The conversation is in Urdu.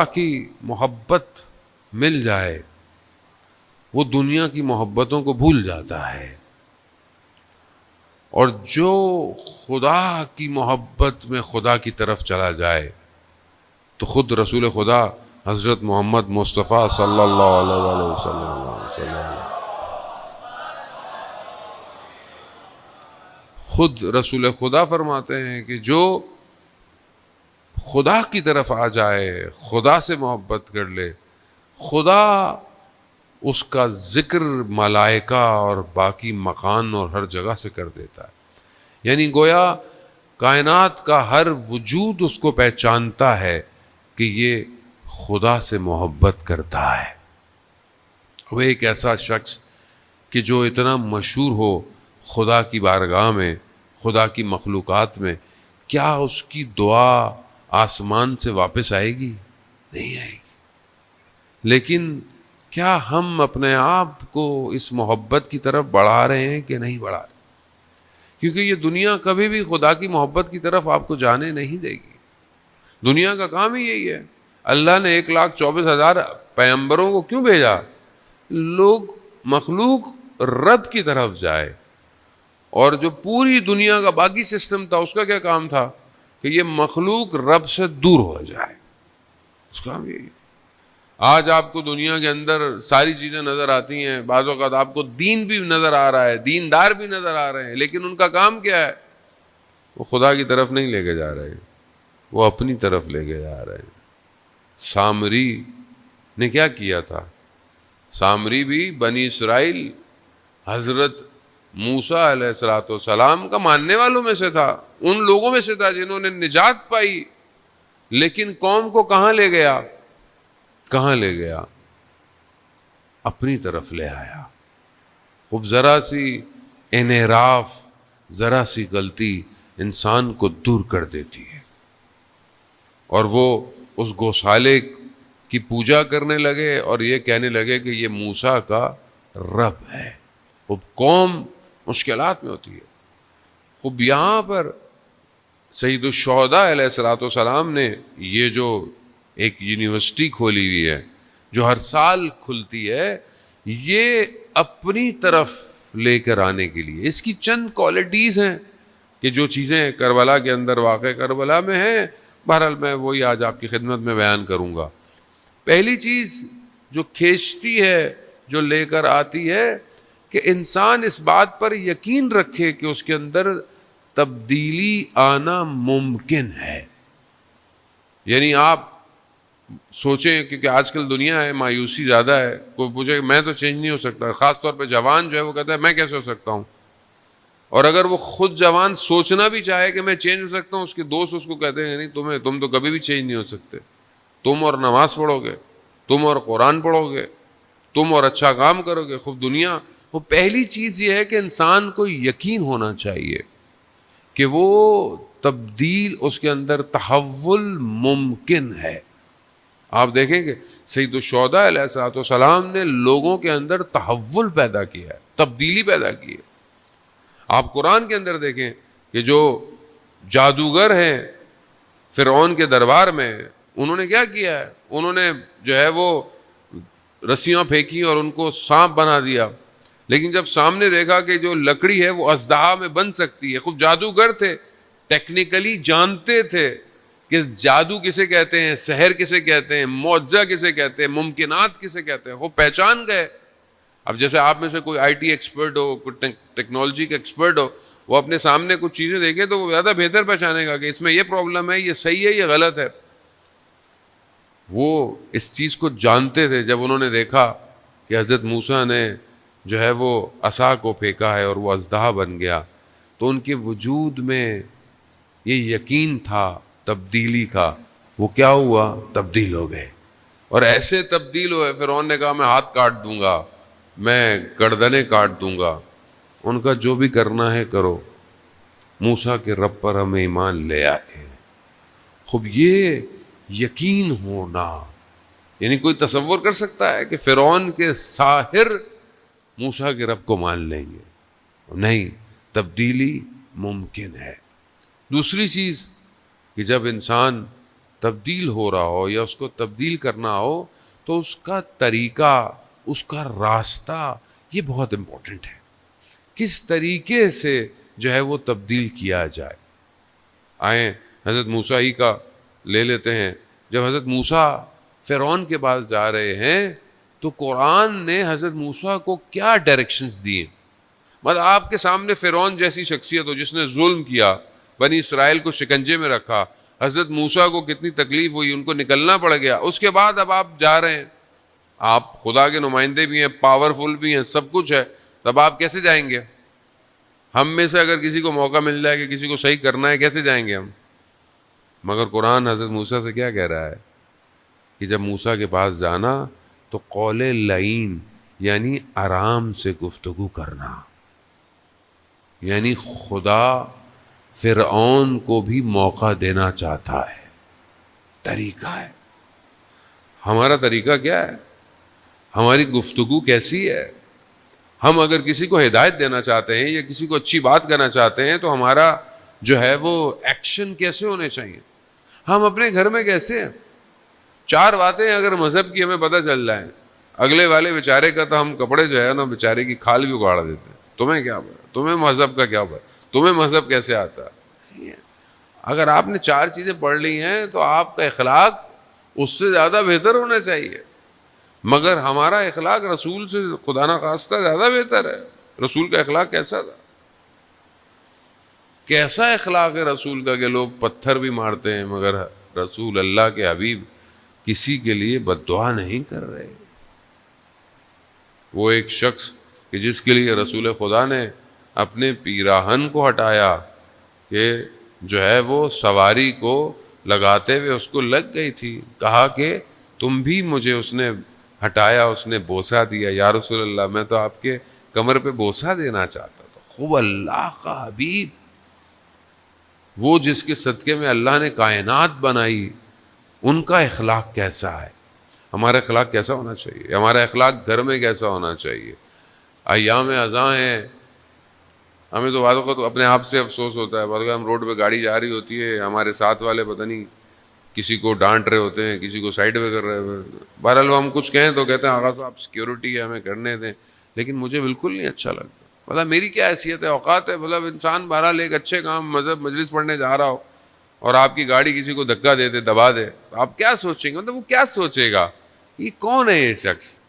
کی محبت مل جائے وہ دنیا کی محبتوں کو بھول جاتا ہے، اور جو خدا کی محبت میں خدا کی طرف چلا جائے تو خود رسول خدا حضرت محمد مصطفیٰ صلی اللہ علیہ وسلم خود رسول خدا فرماتے ہیں کہ جو خدا کی طرف آ جائے، خدا سے محبت کر لے، خدا اس کا ذکر ملائکہ اور باقی مکان اور ہر جگہ سے کر دیتا ہے۔ یعنی گویا کائنات کا ہر وجود اس کو پہچانتا ہے کہ یہ خدا سے محبت کرتا ہے۔ وہ ایک ایسا شخص کہ جو اتنا مشہور ہو خدا کی بارگاہ میں، خدا کی مخلوقات میں، کیا اس کی دعا آسمان سے واپس آئے گی؟ نہیں آئے گی۔ لیکن کیا ہم اپنے آپ کو اس محبت کی طرف بڑھا رہے ہیں کہ نہیں بڑھا رہے؟ کیونکہ یہ دنیا کبھی بھی خدا کی محبت کی طرف آپ کو جانے نہیں دے گی۔ دنیا کا کام ہی یہی ہے۔ اللہ نے 1,24,000 پیغمبروں کو کیوں بھیجا؟ لوگ مخلوق رب کی طرف جائے، اور جو پوری دنیا کا باقی سسٹم تھا اس کا کیا کام تھا؟ کہ یہ مخلوق رب سے دور ہو جائے۔ اس کا کام یہی۔ آج آپ کو دنیا کے اندر ساری چیزیں نظر آتی ہیں، بعض اوقات آپ کو دین بھی نظر آ رہا ہے، دیندار بھی نظر آ رہے ہیں، لیکن ان کا کام کیا ہے؟ وہ خدا کی طرف نہیں لے کے جا رہے، وہ اپنی طرف لے کے جا رہے ہیں۔ سامری نے کیا کیا تھا؟ سامری بھی بنی اسرائیل حضرت موسیٰ علیہ السلام کا ماننے والوں میں سے تھا، ان لوگوں میں سے تھا جنہوں نے نجات پائی، لیکن قوم کو کہاں لے گیا؟ کہاں لے گیا؟ اپنی طرف لے آیا۔ خوب ذرا سی انحراف، ذرا سی غلطی انسان کو دور کر دیتی ہے، اور وہ اس گوشالے کی پوجا کرنے لگے اور یہ کہنے لگے کہ یہ موسیٰ کا رب ہے۔ خوب قوم مشکلات میں ہوتی ہے۔ خوب یہاں پر سید الشہداء علیہ السلام نے یہ جو ایک یونیورسٹی کھولی ہوئی ہے جو ہر سال کھلتی ہے، یہ اپنی طرف لے کر آنے کے لیے، اس کی چند کوالٹیز ہیں کہ جو چیزیں کربلا کے اندر واقع کربلا میں ہیں، بہرحال میں وہی آج آپ کی خدمت میں بیان کروں گا۔ پہلی چیز جو کھینچتی ہے، جو لے کر آتی ہے، کہ انسان اس بات پر یقین رکھے کہ اس کے اندر تبدیلی آنا ممکن ہے۔ یعنی آپ سوچیں، کیونکہ آج کل دنیا ہے، مایوسی زیادہ ہے، کوئی پوچھے کہ میں تو چینج نہیں ہو سکتا، خاص طور پہ جوان جو ہے وہ کہتا ہے میں کیسے ہو سکتا ہوں، اور اگر وہ خود جوان سوچنا بھی چاہے کہ میں چینج ہو سکتا ہوں، اس کے دوست اس کو کہتے ہیں نہیں، تم تو کبھی بھی چینج نہیں ہو سکتے، تم اور نماز پڑھو گے، تم اور قرآن پڑھو گے، تم اور اچھا کام کرو گے، خوب دنیا۔ وہ پہلی چیز یہ ہے کہ انسان کو یقین ہونا چاہیے کہ وہ تبدیل، اس کے اندر تحول ممکن ہے۔ آپ دیکھیں کہ سید الشہداء علیہ السلام نے لوگوں کے اندر تحول پیدا کیا ہے، تبدیلی پیدا کی ہے۔ آپ قرآن کے اندر دیکھیں کہ جو جادوگر ہیں فرعون کے دربار میں، انہوں نے کیا کیا ہے؟ انہوں نے جو ہے وہ رسیاں پھینکی اور ان کو سانپ بنا دیا، لیکن جب سامنے دیکھا کہ جو لکڑی ہے وہ اژدہا میں بن سکتی ہے، خوب جادوگر تھے، ٹیکنیکلی جانتے تھے کہ جادو کسے کہتے ہیں، سحر کسے کہتے ہیں، معجزہ کسے کہتے ہیں، ممکنات کسے کہتے ہیں، وہ پہچان گئے۔ اب جیسے آپ میں سے کوئی آئی ٹی ایکسپرٹ ہو، کوئی ٹیکنالوجی کا ایکسپرٹ ہو، وہ اپنے سامنے کچھ چیزیں دیکھے تو وہ زیادہ بہتر پہچانے گا کہ اس میں یہ پرابلم ہے، یہ صحیح ہے، یہ غلط ہے۔ وہ اس چیز کو جانتے تھے۔ جب انہوں نے دیکھا کہ حضرت موسیٰ نے جو ہے وہ عصا کو پھینکا ہے اور وہ اژدہا بن گیا، تو ان کے وجود میں یہ یقین تھا تبدیلی کا۔ وہ کیا ہوا؟ تبدیل ہو گئے، اور ایسے تبدیل ہوئے فرعون نے کہا میں ہاتھ کاٹ دوں گا، میں گردنیں کاٹ دوں گا، ان کا جو بھی کرنا ہے کرو، موسیٰ کے رب پر ہم ایمان لے آئے۔ خوب یہ یقین ہونا، یعنی کوئی تصور کر سکتا ہے کہ فرعون کے ساحر موسیٰ کے رب کو مان لیں گے؟ نہیں، تبدیلی ممکن ہے۔ دوسری چیز کہ جب انسان تبدیل ہو رہا ہو یا اس کو تبدیل کرنا ہو تو اس کا طریقہ، اس کا راستہ یہ بہت امپورٹنٹ ہے، کس طریقے سے جو ہے وہ تبدیل کیا جائے۔ آئیں حضرت موسیٰ ہی کا لے لیتے ہیں۔ جب حضرت موسیٰ فرعون کے پاس جا رہے ہیں تو قرآن نے حضرت موسیٰ کو کیا ڈائریکشنز دیے۔ مطلب آپ کے سامنے فرعون جیسی شخصیت ہو جس نے ظلم کیا، بنی اسرائیل کو شکنجے میں رکھا، حضرت موسیٰ کو کتنی تکلیف ہوئی، ان کو نکلنا پڑ گیا، اس کے بعد اب آپ جا رہے ہیں، آپ خدا کے نمائندے بھی ہیں، پاورفل بھی ہیں، سب کچھ ہے، تب آپ کیسے جائیں گے؟ ہم میں سے اگر کسی کو موقع مل جائے کہ کسی کو صحیح کرنا ہے، کیسے جائیں گے ہم؟ مگر قرآن حضرت موسیٰ سے کیا کہہ رہا ہے کہ جب موسیٰ کے پاس جانا تو قول لعین یعنی آرام سے گفتگو کرنا، یعنی خدا فرعون کو بھی موقع دینا چاہتا ہے، طریقہ ہے۔ ہمارا طریقہ کیا ہے؟ ہماری گفتگو کیسی ہے؟ ہم اگر کسی کو ہدایت دینا چاہتے ہیں یا کسی کو اچھی بات کرنا چاہتے ہیں تو ہمارا جو ہے وہ ایکشن کیسے ہونے چاہیے؟ ہم اپنے گھر میں کیسے ہیں؟ 4 باتیں اگر مذہب کی ہمیں پتہ چل جائیں، اگلے والے بیچارے کا تو ہم کپڑے جو ہے نا بیچارے کی کھال بھی اگاڑ دیتے ہیں۔ تمہیں کیا پتا؟ تمہیں مذہب کا کیا پتا؟ تمہیں مذہب کیسے آتا ہے؟ اگر آپ نے 4 چیزیں پڑھ لی ہیں تو آپ کا اخلاق اس سے زیادہ بہتر ہونا چاہیے، مگر ہمارا اخلاق رسول سے خدا نخواستہ زیادہ بہتر ہے۔ رسول کا اخلاق کیسا تھا؟ کیسا اخلاق ہے رسول کا کہ لوگ پتھر بھی مارتے ہیں مگر رسول اللہ کے حبیب کسی کے لیے بد دعا نہیں کر رہے۔ وہ ایک شخص کہ جس کے لیے رسول خدا نے اپنے پیراہن کو ہٹایا کہ جو ہے وہ سواری کو لگاتے ہوئے اس کو لگ گئی تھی، کہا کہ تم بھی مجھے، اس نے ہٹایا، اس نے بوسہ دیا، یا رسول اللہ میں تو آپ کے کمر پہ بوسہ دینا چاہتا تھا۔ خوب اللہ کا حبیب، وہ جس کے صدقے میں اللہ نے کائنات بنائی، ان کا اخلاق کیسا ہے؟ ہمارا اخلاق کیسا ہونا چاہیے؟ ہمارا اخلاق گھر میں کیسا ہونا چاہیے؟ ایام اذاں ہیں، ہمیں تو بعض اوقات اپنے آپ سے افسوس ہوتا ہے، بعض اوقات ہم روڈ پہ گاڑی جا رہی ہوتی ہے، ہمارے ساتھ والے پتہ نہیں کسی کو ڈانٹ رہے ہوتے ہیں، کسی کو سائڈ پہ کر رہے ہوتے ہیں، بہرحال ہم کچھ کہیں تو کہتے ہیں آغا صاحب سیکیورٹی ہے ہمیں کرنے دیں، لیکن مجھے بالکل نہیں اچھا لگتا۔ مطلب میری کیا حیثیت ہے، اوقات ہے، مطلب انسان بہرحال ایک اچھے کام مذہب مجلس پڑھنے جا رہا ہو اور آپ کی گاڑی کسی کو دھکا دے دے، دبا دے، آپ کیا سوچیں گے؟ مطلب وہ کیا سوچے گا؟ یہ کون ہے یہ شخص؟